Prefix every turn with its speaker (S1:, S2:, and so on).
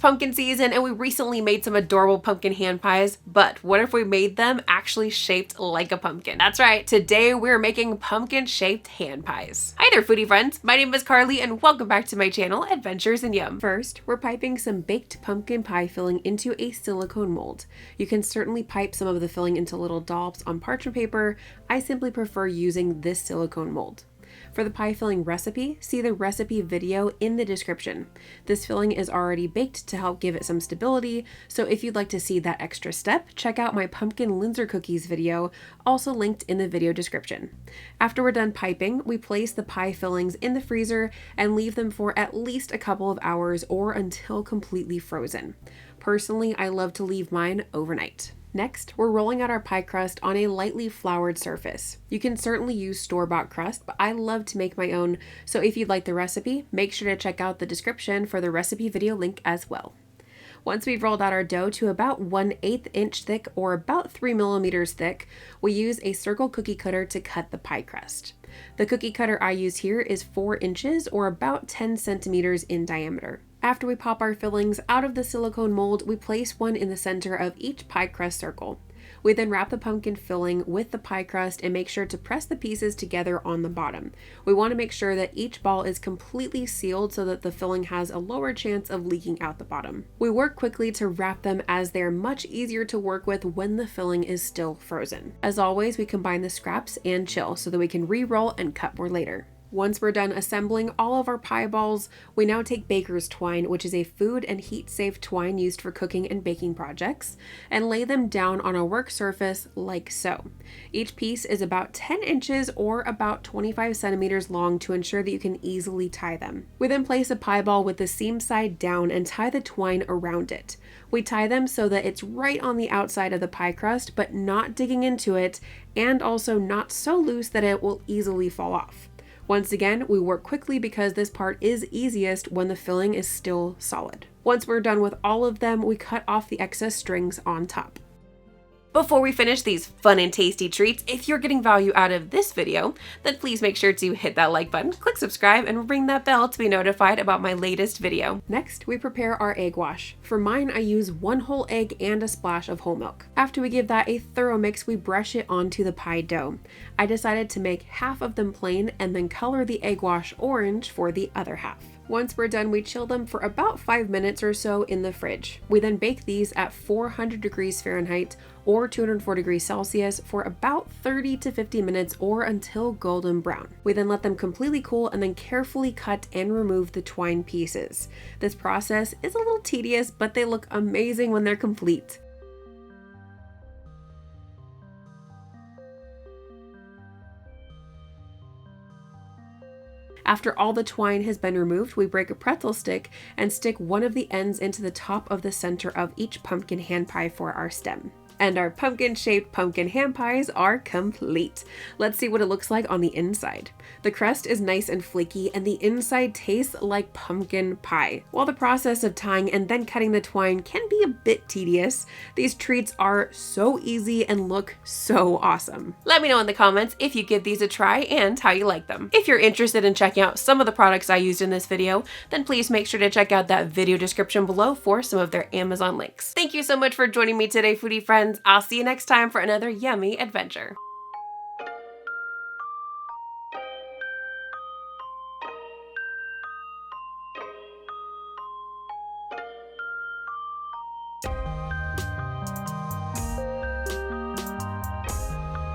S1: pumpkin season and we recently made some adorable pumpkin hand pies, but what if we made them actually shaped like a pumpkin? That's right, today we're making pumpkin shaped hand pies. Hi there foodie friends, my name is Carly and welcome back to my channel, Adventures in Yum. First, we're piping some baked pumpkin pie filling into a silicone mold. You can certainly pipe some of the filling into little dollops on parchment paper. I simply prefer using this silicone mold. For the pie filling recipe, see the recipe video in the description. This filling is already baked to help give it some stability, so if you'd like to see that extra step, check out my pumpkin Linzer cookies video, also linked in the video description. After we're done piping, we place the pie fillings in the freezer and leave them for at least a couple of hours or until completely frozen. Personally, I love to leave mine overnight. Next, we're rolling out our pie crust on a lightly floured surface. You can certainly use store-bought crust, but I love to make my own, so if you'd like the recipe, make sure to check out the description for the recipe video link as well. Once we've rolled out our dough to about 1/8 inch thick or about 3 millimeters thick, we use a circle cookie cutter to cut the pie crust. The cookie cutter I use here is 4 inches or about 10 centimeters in diameter. After we pop our fillings out of the silicone mold, we place one in the center of each pie crust circle. We then wrap the pumpkin filling with the pie crust and make sure to press the pieces together on the bottom. We want to make sure that each ball is completely sealed so that the filling has a lower chance of leaking out the bottom. We work quickly to wrap them as they're much easier to work with when the filling is still frozen. As always, we combine the scraps and chill so that we can re-roll and cut more later. Once we're done assembling all of our pie balls, we now take baker's twine, which is a food and heat-safe twine used for cooking and baking projects, and lay them down on a work surface like so. Each piece is about 10 inches or about 25 centimeters long to ensure that you can easily tie them. We then place a pie ball with the seam side down and tie the twine around it. We tie them so that it's right on the outside of the pie crust, but not digging into it, and also not so loose that it will easily fall off. Once again, we work quickly because this part is easiest when the filling is still solid. Once we're done with all of them, we cut off the excess strings on top. Before we finish these fun and tasty treats, if you're getting value out of this video, then please make sure to hit that like button, click subscribe, and ring that bell to be notified about my latest video. Next, we prepare our egg wash. For mine, I use 1 whole egg and a splash of whole milk. After we give that a thorough mix, we brush it onto the pie dough. I decided to make half of them plain and then color the egg wash orange for the other half. Once we're done, we chill them for about 5 minutes or so in the fridge. We then bake these at 400 degrees Fahrenheit or 204 degrees Celsius for about 30 to 50 minutes or until golden brown. We then let them completely cool and then carefully cut and remove the twine pieces. This process is a little tedious, but they look amazing when they're complete. After all the twine has been removed, we break a pretzel stick and stick one of the ends into the top of the center of each pumpkin hand pie for our stem. And our pumpkin-shaped pumpkin hand pies are complete. Let's see what it looks like on the inside. The crust is nice and flaky and the inside tastes like pumpkin pie. While the process of tying and then cutting the twine can be a bit tedious, these treats are so easy and look so awesome. Let me know in the comments if you give these a try and how you like them. If you're interested in checking out some of the products I used in this video, then please make sure to check out that video description below for some of their Amazon links. Thank you so much for joining me today, foodie friends. I'll see you next time for another yummy adventure.